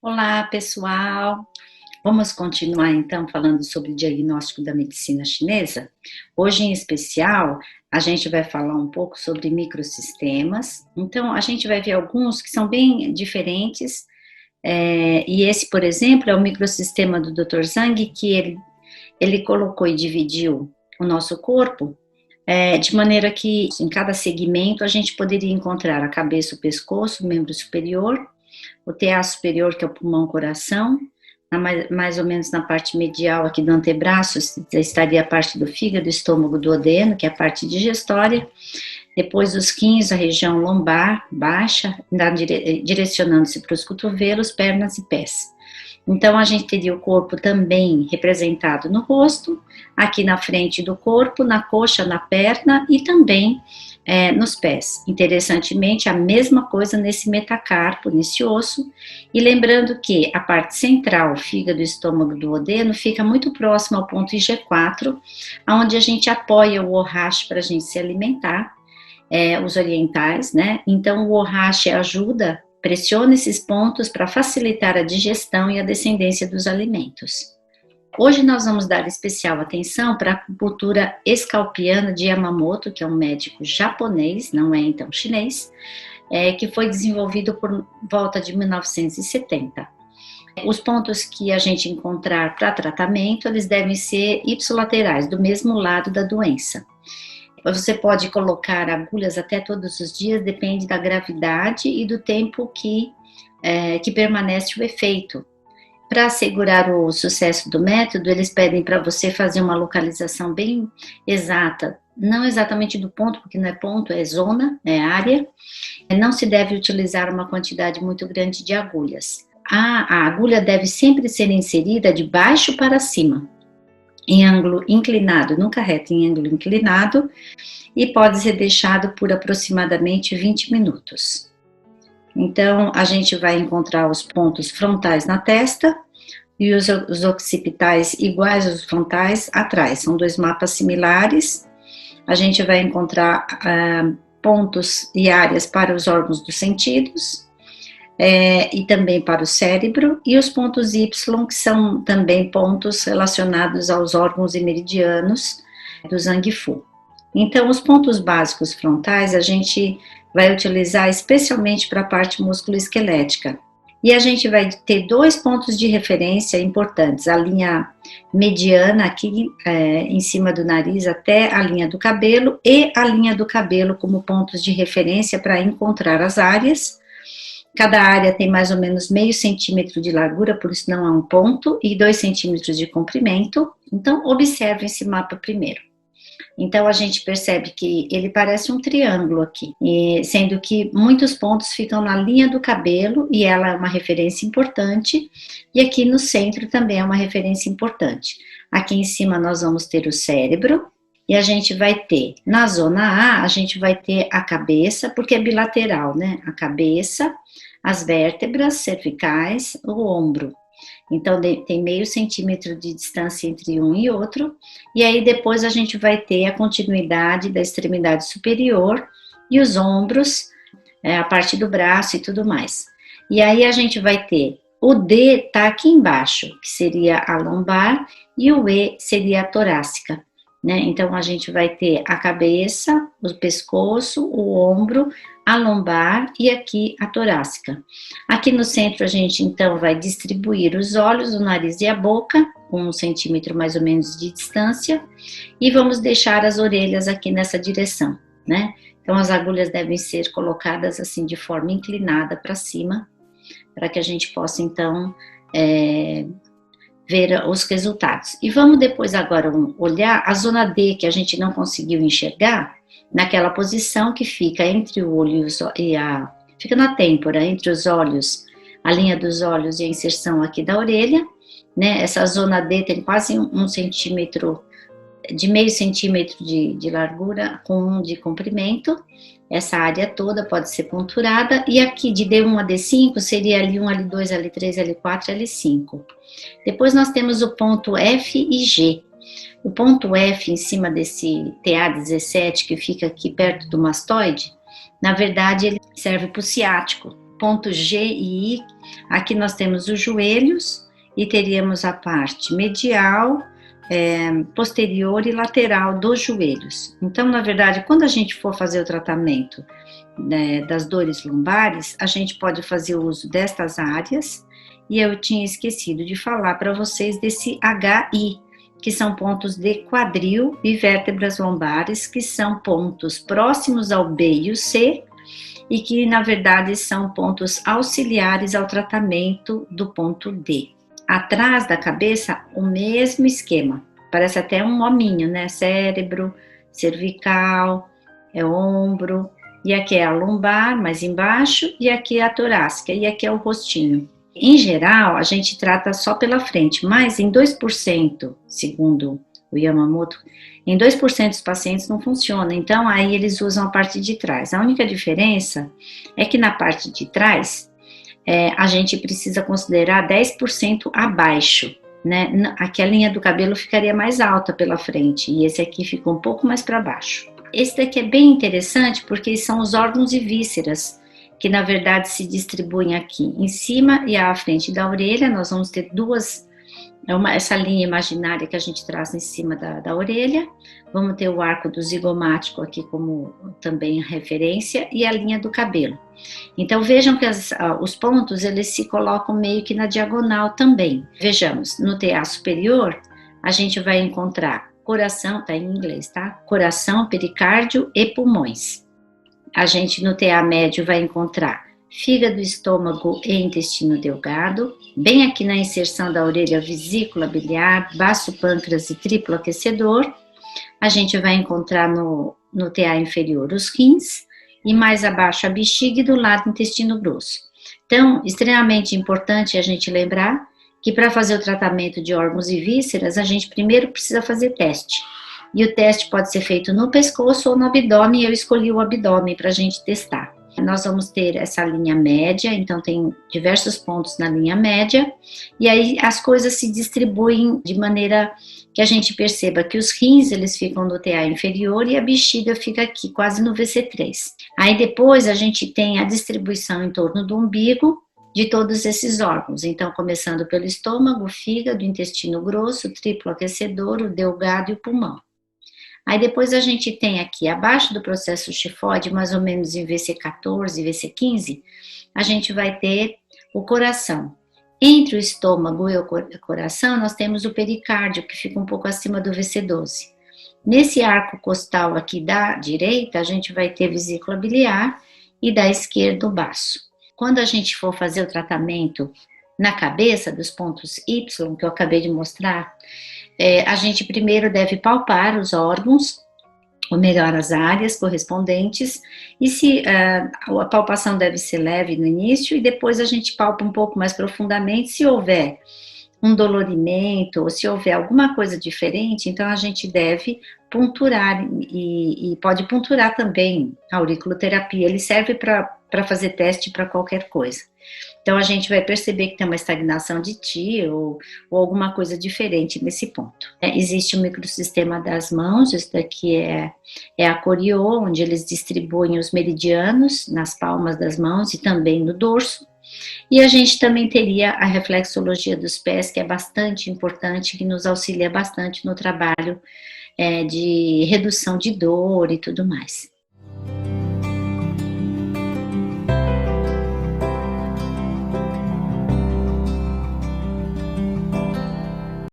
Olá, pessoal! Vamos continuar então falando sobre o diagnóstico da medicina chinesa. Hoje, em especial, a gente vai falar um pouco sobre microsistemas. Então, a gente vai ver alguns que são bem diferentes. E esse, por exemplo, é o microsistema do Dr. Zhang, que ele colocou e dividiu o nosso corpo de maneira que em cada segmento a gente poderia encontrar a cabeça, o pescoço, o membro superior, o TA superior, que é o pulmão, coração, mais ou menos na parte medial aqui do antebraço estaria a parte do fígado, estômago, duodeno, que é a parte digestória, depois os quins, a região lombar, baixa, direcionando-se para os cotovelos, pernas e pés. Então, a gente teria o corpo também representado no rosto, aqui na frente do corpo, na coxa, na perna e também nos pés. Interessantemente, a mesma coisa nesse metacarpo, nesse osso. E lembrando que a parte central, fígado, estômago, duodeno, fica muito próximo ao ponto IG4, onde a gente apoia o orrache para a gente se alimentar, os orientais, né? Então, o orrache ajuda, pressiona esses pontos para facilitar a digestão e a descendência dos alimentos. Hoje nós vamos dar especial atenção para a acupuntura escalpiana de Yamamoto, que é um médico japonês, não é então chinês, que foi desenvolvido por volta de 1970. Os pontos que a gente encontrar para tratamento, eles devem ser ipsilaterais, do mesmo lado da doença. Você pode colocar agulhas até todos os dias, depende da gravidade e do tempo que permanece o efeito. Para assegurar o sucesso do método, eles pedem para você fazer uma localização bem exata, não exatamente do ponto, porque não é ponto, é zona, é área. Não se deve utilizar uma quantidade muito grande de agulhas. A agulha deve sempre ser inserida de baixo para cima, em ângulo inclinado, nunca reto, em ângulo inclinado, e pode ser deixado por aproximadamente 20 minutos. Então, a gente vai encontrar os pontos frontais na testa e os occipitais iguais aos frontais atrás. São dois mapas similares. A gente vai encontrar pontos e áreas para os órgãos dos sentidos, e também para o cérebro, e os pontos Y, que são também pontos relacionados aos órgãos e meridianos do Zhang Fu. Então, os pontos básicos frontais a gente vai utilizar especialmente para a parte musculoesquelética. E a gente vai ter dois pontos de referência importantes, a linha mediana aqui em cima do nariz até a linha do cabelo, e a linha do cabelo como pontos de referência para encontrar as áreas. Cada área tem mais ou menos meio centímetro de largura, por isso não é um ponto, e 2 centímetros de comprimento. Então, observe esse mapa primeiro. Então, a gente percebe que ele parece um triângulo aqui, sendo que muitos pontos ficam na linha do cabelo, e ela é uma referência importante, e aqui no centro também é uma referência importante. Aqui em cima nós vamos ter o cérebro, e a gente vai ter, na zona A, a gente vai ter a cabeça, porque é bilateral, né? A cabeça, as vértebras cervicais, o ombro. Então, tem meio centímetro de distância entre um e outro, e aí depois a gente vai ter a continuidade da extremidade superior e os ombros, a parte do braço e tudo mais. E aí a gente vai ter o D tá aqui embaixo, que seria a lombar, e o E seria a torácica, né? Então, a gente vai ter a cabeça, o pescoço, o ombro, a lombar e aqui a torácica. Aqui no centro a gente então vai distribuir os olhos, o nariz e a boca, com 1 centímetro mais ou menos de distância, e vamos deixar as orelhas aqui nessa direção, né? Então as agulhas devem ser colocadas assim de forma inclinada para cima, para que a gente possa então ver os resultados. E vamos depois agora olhar a zona D que a gente não conseguiu enxergar, naquela posição que fica entre o olho fica na têmpora, entre os olhos, a linha dos olhos e a inserção aqui da orelha, né? Essa zona D tem quase 1 centímetro, de meio centímetro de largura, com 1 de comprimento. Essa área toda pode ser ponturada, e aqui de D1 a D5 seria L1, L2, L3, L4, L5. Depois nós temos o ponto F e G. O ponto F em cima desse TA17 que fica aqui perto do mastoide, na verdade ele serve para o ciático, ponto G e I, aqui nós temos os joelhos e teríamos a parte medial, posterior e lateral dos joelhos. Então, na verdade, quando a gente for fazer o tratamento, né, das dores lombares, a gente pode fazer uso destas áreas, e eu tinha esquecido de falar para vocês desse HI, que são pontos de quadril e vértebras lombares, que são pontos próximos ao B e o C, e que, na verdade, são pontos auxiliares ao tratamento do ponto D. Atrás da cabeça, o mesmo esquema. Parece até um hominho, né? Cérebro, cervical, ombro, e aqui é a lombar, mais embaixo, e aqui é a torácica, e aqui é o rostinho. Em geral, a gente trata só pela frente, mas em 2%, segundo o Yamamoto, em 2% dos pacientes não funciona, então aí eles usam a parte de trás. A única diferença é que na parte de trás, a gente precisa considerar 10% abaixo, né? Aqui a linha do cabelo ficaria mais alta pela frente, e esse aqui fica um pouco mais para baixo. Esse daqui é bem interessante porque são os órgãos e vísceras, que na verdade se distribuem aqui em cima e à frente da orelha. Nós vamos ter essa linha imaginária que a gente traz em cima da orelha. Vamos ter o arco do zigomático aqui como também referência, e a linha do cabelo. Então vejam que os pontos eles se colocam meio que na diagonal também. Vejamos, no TA superior a gente vai encontrar coração, tá em inglês, tá? Coração, pericárdio e pulmões. A gente no TA médio vai encontrar fígado, estômago e intestino delgado. Bem aqui na inserção da orelha, vesícula biliar, baço, pâncreas e triplo aquecedor. A gente vai encontrar no TA inferior os rins, e mais abaixo a bexiga e do lado o intestino grosso. Então, extremamente importante a gente lembrar que para fazer o tratamento de órgãos e vísceras, a gente primeiro precisa fazer teste. E o teste pode ser feito no pescoço ou no abdômen. Eu escolhi o abdômen para a gente testar. Nós vamos ter essa linha média, então tem diversos pontos na linha média, e aí as coisas se distribuem de maneira que a gente perceba que os rins eles ficam no TA inferior e a bexiga fica aqui, quase no VC3. Aí depois a gente tem a distribuição em torno do umbigo de todos esses órgãos, então começando pelo estômago, fígado, intestino grosso, triplo aquecedor, o delgado e o pulmão. Aí depois a gente tem aqui, abaixo do processo tifoide, mais ou menos em VC14 e VC15, a gente vai ter o coração. Entre o estômago e o coração, nós temos o pericárdio, que fica um pouco acima do VC12. Nesse arco costal aqui da direita, a gente vai ter vesícula biliar, e da esquerda o baço. Quando a gente for fazer o tratamento na cabeça dos pontos Y, que eu acabei de mostrar, a gente primeiro deve palpar os órgãos, ou melhor, as áreas correspondentes, e se a palpação deve ser leve no início, e depois a gente palpa um pouco mais profundamente. Se houver um dolorimento, ou se houver alguma coisa diferente, então a gente deve punturar, e pode punturar também a auriculoterapia. Ele serve para fazer teste para qualquer coisa. Então a gente vai perceber que tem uma estagnação de Ti ou alguma coisa diferente nesse ponto. Existe o microsistema das mãos. Isso daqui é a coriô, onde eles distribuem os meridianos nas palmas das mãos e também no dorso. E a gente também teria a reflexologia dos pés, que é bastante importante, que nos auxilia bastante no trabalho de redução de dor e tudo mais.